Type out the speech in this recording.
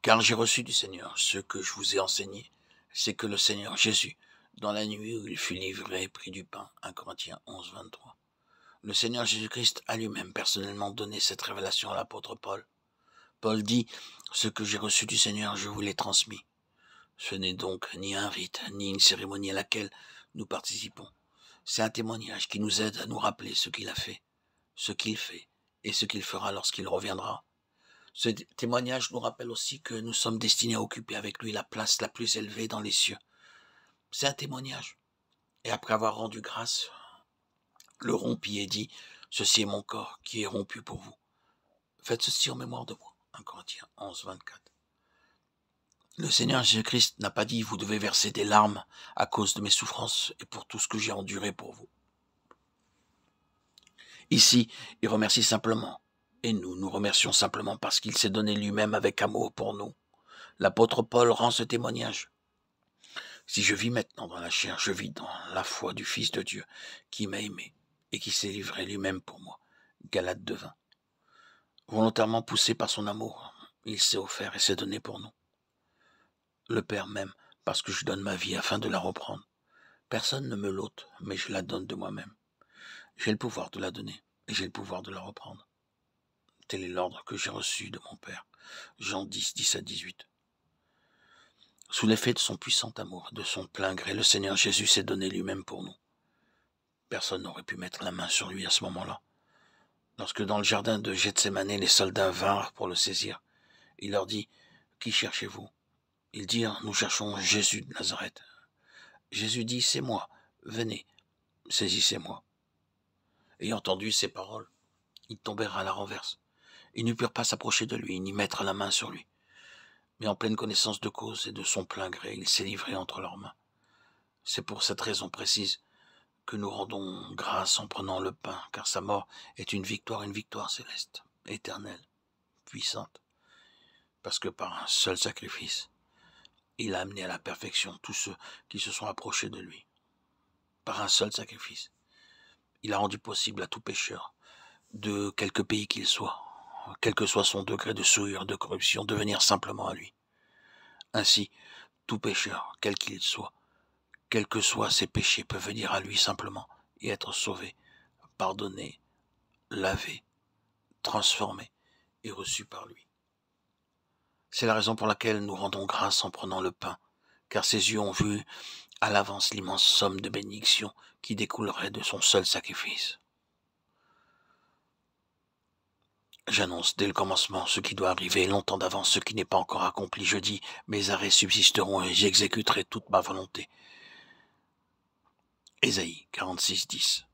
Car j'ai reçu du Seigneur ce que je vous ai enseigné, c'est que le Seigneur Jésus, dans la nuit où il fut livré, prit du pain, 1 Corinthiens 11, 23. Le Seigneur Jésus-Christ a lui-même personnellement donné cette révélation à l'apôtre Paul. Paul dit, ce que j'ai reçu du Seigneur, je vous l'ai transmis. Ce n'est donc ni un rite, ni une cérémonie à laquelle nous participons. C'est un témoignage qui nous aide à nous rappeler ce qu'il a fait, ce qu'il fait et ce qu'il fera lorsqu'il reviendra. Ce témoignage nous rappelle aussi que nous sommes destinés à occuper avec lui la place la plus élevée dans les cieux. C'est un témoignage. Et après avoir rendu grâce, le rompit et dit, ceci est mon corps qui est rompu pour vous. Faites ceci en mémoire de moi. 1 Corinthiens 11, 24. Le Seigneur Jésus-Christ n'a pas dit, vous devez verser des larmes à cause de mes souffrances et pour tout ce que j'ai enduré pour vous. Ici, il remercie simplement. Et nous remercions simplement parce qu'il s'est donné lui-même avec amour pour nous. L'apôtre Paul rend ce témoignage. Si je vis maintenant dans la chair, je vis dans la foi du Fils de Dieu qui m'a aimé et qui s'est livré lui-même pour moi. Galates 2:20. Volontairement poussé par son amour, il s'est offert et s'est donné pour nous. Le Père m'aime parce que je donne ma vie afin de la reprendre. Personne ne me l'ôte, mais je la donne de moi-même. J'ai le pouvoir de la donner et j'ai le pouvoir de la reprendre. Tel est l'ordre que j'ai reçu de mon Père. Jean 10, 17-18. Sous l'effet de son puissant amour, de son plein gré, le Seigneur Jésus s'est donné lui-même pour nous. Personne n'aurait pu mettre la main sur lui à ce moment-là. Lorsque dans le jardin de Gethsémane, les soldats vinrent pour le saisir, il leur dit, « Qui cherchez-vous » Ils dirent, « Nous cherchons Jésus de Nazareth. » Jésus dit, « C'est moi, venez, saisissez-moi. » Ayant entendu ces paroles, ils tombèrent à la renverse. Ils ne purent pas s'approcher de lui, ni mettre la main sur lui. Mais en pleine connaissance de cause et de son plein gré, il s'est livré entre leurs mains. C'est pour cette raison précise que nous rendons grâce en prenant le pain, car sa mort est une victoire céleste, éternelle, puissante, parce que par un seul sacrifice, il a amené à la perfection tous ceux qui se sont approchés de lui. Par un seul sacrifice, il a rendu possible à tout pécheur, de quelque pays qu'il soit, quel que soit son degré de souillure, de corruption, de venir simplement à lui. Ainsi, tout pécheur, quel qu'il soit, quels que soient ses péchés, peut venir à lui simplement et être sauvé, pardonné, lavé, transformé et reçu par lui. C'est la raison pour laquelle nous rendons grâce en prenant le pain, car ses yeux ont vu à l'avance l'immense somme de bénédiction qui découlerait de son seul sacrifice. J'annonce dès le commencement ce qui doit arriver, longtemps d'avance ce qui n'est pas encore accompli. Je dis, mes arrêts subsisteront et j'exécuterai toute ma volonté. Ésaïe 46, 10.